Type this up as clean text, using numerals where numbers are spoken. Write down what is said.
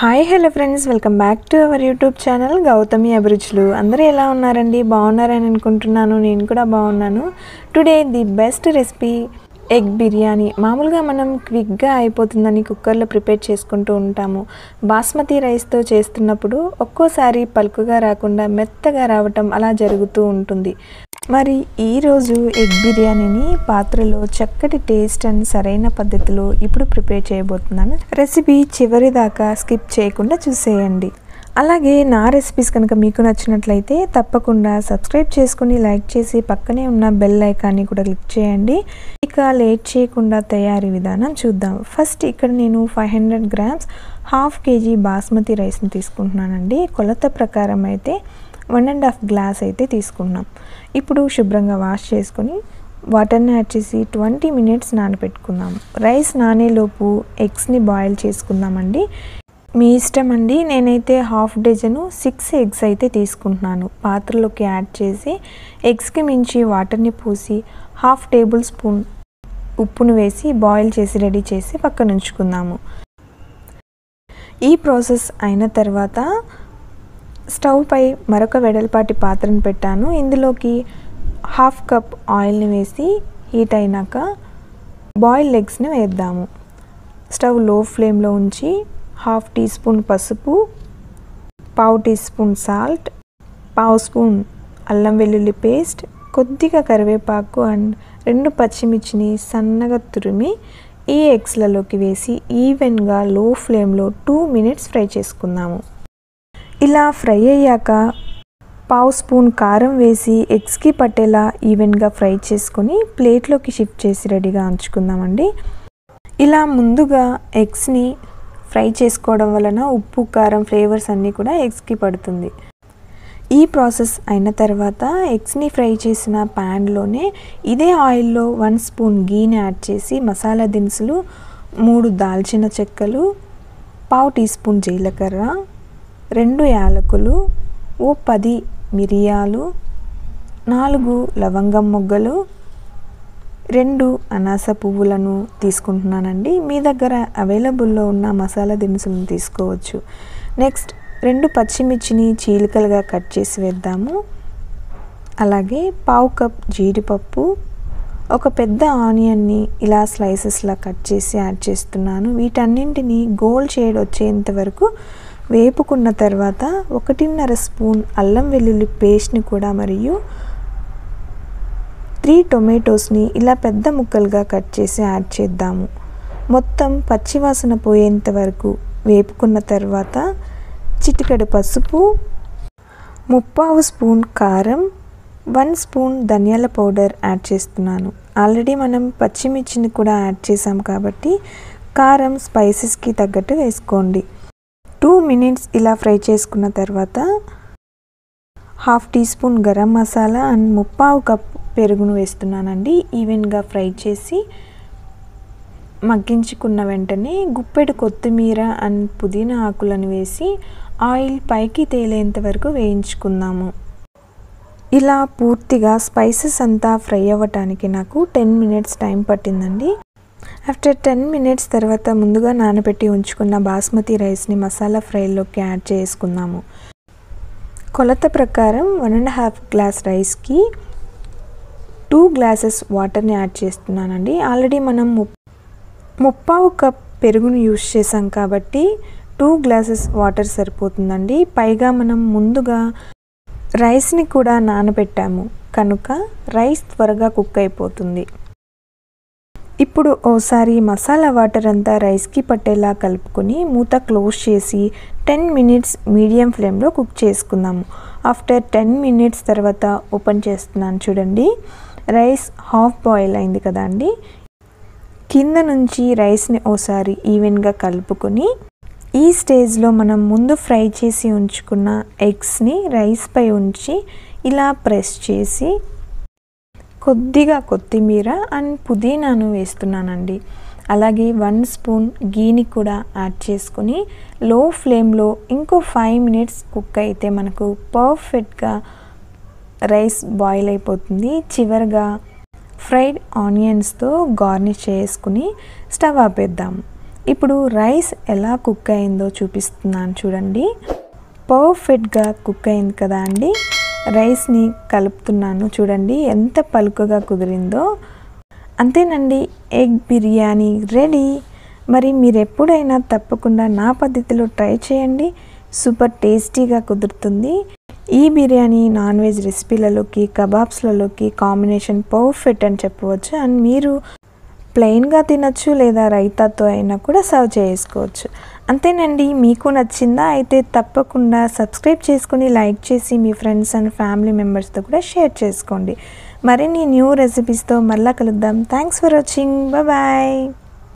Hi hello friends, welcome back to our YouTube channel Gautami అభిరుచులు. అందరూ ఎలా ఉన్నారండి? బాగున్నారని అనుకుంటున్నాను. నేను కూడా బాగున్నాను. Today the best recipe egg biryani. మామూలుగా మనం క్విక్గా అయిపోతుందని కుక్కర్లో ప్రిపేర్ చేసుకుంటూ ఉంటాము. బాస్మతి రైస్తో చేస్తున్నప్పుడు ఒక్కోసారి పలుకుగా రాకుండా మెత్తగా రావటం అలా జరుగుతూ ఉంటుంది. మరి ఈరోజు ఎగ్ బిర్యానీని పాత్రలో చక్కటి టేస్ట్ అండ్ సరైన పద్ధతిలో ఇప్పుడు ప్రిపేర్ చేయబోతున్నాను. రెసిపీ చివరి దాకా స్కిప్ చేయకుండా చూసేయండి. అలాగే నా రెసిపీస్ కనుక మీకు నచ్చినట్లయితే తప్పకుండా సబ్స్క్రైబ్ చేసుకుని లైక్ చేసి పక్కనే ఉన్న బెల్ ఐకాన్ని కూడా క్లిక్ చేయండి. ఇక లేట్ చేయకుండా తయారీ విధానం చూద్దాం. ఫస్ట్ ఇక్కడ నేను 500 grams ½ kg బాస్మతి రైస్ని తీసుకుంటున్నానండి. కొలత ప్రకారం అయితే 1.5 గ్లాస్ అయితే తీసుకున్నాం. ఇప్పుడు శుభ్రంగా వాష్ చేసుకొని వాటర్ని యాడ్ చేసి 20 minutes నానబెట్టుకుందాం. రైస్ నానేలోపు ఎగ్స్ని బాయిల్ చేసుకుందామండి. మీ ఇష్టం అండి. నేనైతే ½ డజను 6 eggs అయితే తీసుకుంటున్నాను. పాత్రలోకి యాడ్ చేసి ఎగ్స్కి మించి వాటర్ని పోసి ½ tablespoon ఉప్పును వేసి బాయిల్ చేసి రెడీ చేసి పక్కన ఉంచుకుందాము. ఈ ప్రాసెస్ అయిన తర్వాత స్టవ్ పై మరొక వెడల్పాటి పాత్రను పెట్టాను. ఇందులోకి ½ కప్ ఆయిల్ని వేసి హీట్ అయినాక బాయిల్డ్ ఎగ్స్ని వేద్దాము. స్టవ్ లో ఫ్లేమ్లో ఉంచి ½ teaspoon పసుపు, ½ teaspoon సాల్ట్, ½ స్పూన్ అల్లం వెల్లుల్లి పేస్ట్, కొద్దిగా కరివేపాకు అండ్ 2 పచ్చిమిర్చిని సన్నగా తురిమి ఈ ఎగ్స్లలోకి వేసి ఈవెన్గా లో ఫ్లేమ్లో 2 minutes ఫ్రై చేసుకుందాము. ఇలా ఫ్రై అయ్యాక ½ స్పూన్ కారం వేసి ఎగ్స్కి పట్టేలా ఈవెన్గా ఫ్రై చేసుకొని ప్లేట్లోకి షిఫ్ట్ చేసి రెడీగా ఉంచుకుందామండి. ఇలా ముందుగా ఎగ్స్ని ఫ్రై చేసుకోవడం వలన ఉప్పు కారం ఫ్లేవర్స్ అన్నీ కూడా ఎగ్స్కి పడుతుంది. ఈ ప్రాసెస్ అయిన తర్వాత ఎగ్స్ని ఫ్రై చేసిన ప్యాన్లోనే ఇదే ఆయిల్లో 1 స్పూన్ గీని యాడ్ చేసి మసాలా దినుసులు 3 దాల్చిన చెక్కలు, ½ teaspoon జీలకర్ర, 2 యాలకులు, 10 మిరియాలు, 4 లవంగం మొగ్గలు, 2 అనాస పువ్వులను తీసుకుంటున్నానండి. మీ దగ్గర అవైలబుల్లో ఉన్న మసాలా దినుసులను తీసుకోవచ్చు. నెక్స్ట్ 2 పచ్చిమిర్చిని చీలికలుగా కట్ చేసి వేద్దాము. అలాగే ½ కప్ జీడిపప్పు, ఒక పెద్ద ఆనియన్ని ఇలా స్లైసెస్లా కట్ చేసి యాడ్ చేస్తున్నాను. వీటన్నింటినీ గోల్డ్ షేడ్ వచ్చేంత వరకు వేపుకున్న తర్వాత 1.5 స్పూన్ అల్లం వెల్లుల్లి పేస్ట్ని కూడా మరియు 3 టొమాటోస్ని ఇలా పెద్ద ముక్కలుగా కట్ చేసి యాడ్ చేద్దాము. మొత్తం పచ్చివాసన పోయేంత వరకు వేపుకున్న తర్వాత చిటికెడు పసుపు, 3/4 స్పూన్ కారం, 1 స్పూన్ ధనియాల పౌడర్ యాడ్ చేస్తున్నాను. ఆల్రెడీ మనం పచ్చిమిర్చిని కూడా యాడ్ చేసాం కాబట్టి కారం స్పైసెస్కి తగ్గట్టు వేసుకోండి. 2 minutes ఇలా ఫ్రై చేసుకున్న తర్వాత ½ teaspoon garam masala and 3/4 cup పెరుగును వేస్తున్నానండి. ఈవెన్గా ఫ్రై చేసి మగ్గించుకున్న వెంటనే గుప్పెడు కొత్తిమీర అండ్ పుదీనా ఆకులను వేసి ఆయిల్ పైకి తేలేంత వరకు వేయించుకుందాము. ఇలా పూర్తిగా స్పైసెస్ అంతా ఫ్రై అవ్వటానికి నాకు 10 minutes టైం పట్టిందండి. ఆఫ్టర్ 10 minutes తర్వాత ముందుగా నానబెట్టి ఉంచుకున్న బాస్మతి రైస్ని మసాలా ఫ్రైలోకి యాడ్ చేసుకుందాము. కొలత ప్రకారం 1.5 గ్లాస్ రైస్కి 2 glasses వాటర్ని యాడ్ చేస్తున్నానండి. ఆల్రెడీ మనం 3/4 కప్ పెరుగును యూస్ చేసాం కాబట్టి 2 glasses వాటర్ సరిపోతుందండి. పైగా మనం ముందుగా రైస్ని కూడా నానబెట్టాము కనుక రైస్ త్వరగా కుక్ అయిపోతుంది. ఇప్పుడు ఓసారి మసాలా వాటర్ అంతా రైస్కి పట్టేలా కలుపుకొని మూత క్లోజ్ చేసి 10 minutes మీడియం ఫ్లేమ్లో కుక్ చేసుకుందాము. ఆఫ్టర్ 10 minutes తర్వాత ఓపెన్ చేస్తున్నాను. చూడండి, రైస్ హాఫ్ బాయిల్ అయింది కదా అండి. కింద నుంచి రైస్ని ఓసారి ఈవెన్గా కలుపుకొని ఈ స్టేజ్లో మనం ముందు ఫ్రై చేసి ఉంచుకున్న ఎగ్స్ని రైస్ పై ఉంచి ఇలా ప్రెస్ చేసి కొద్దిగా కొత్తిమీర అండ్ పుదీనాను వేస్తున్నానండి. అలాగే 1 స్పూన్ గీని కూడా యాడ్ చేసుకొని లో ఫ్లేమ్లో ఇంకో 5 minutes కుక్ అయితే మనకు పర్ఫెక్ట్గా రైస్ బాయిల్ అయిపోతుంది. చివరిగా ఫ్రైడ్ ఆనియన్స్తో గార్నిష్ చేసుకుని స్టవ్ ఆపేద్దాం. ఇప్పుడు రైస్ ఎలా కుక్ అయిందో చూపిస్తున్నాను చూడండి. పర్ఫెక్ట్గా కుక్ అయింది కదా అండి. రైస్ని కలుపుతున్నాను చూడండి ఎంత పలుకగా కుదిరిందో. అంతేనండి, ఎగ్ బిర్యానీ రెడీ. మరి మీరు ఎప్పుడైనా తప్పకుండా నా పద్ధతిలో ట్రై చేయండి, సూపర్ టేస్టీగా కుదురుతుంది. ఈ బిర్యానీ నాన్ వెజ్ రెసిపీలలోకి, కబాబ్స్లలోకి కాంబినేషన్ పర్ఫెక్ట్ అని చెప్పవచ్చు. అండ్ మీరు ప్లెయిన్గా తినచ్చు లేదా రైతాతో అయినా కూడా సర్వ్ చేసుకోవచ్చు. అంతేనండి, మీకు నచ్చిందా? అయితే తప్పకుండా సబ్స్క్రైబ్ చేసుకొని లైక్ చేసి మీ ఫ్రెండ్స్ అండ్ ఫ్యామిలీ మెంబర్స్తో కూడా షేర్ చేసుకోండి. మరిన్ని న్యూ రెసిపీస్తో మళ్ళీ కలుద్దాం. Thanks for watching. బాయ్.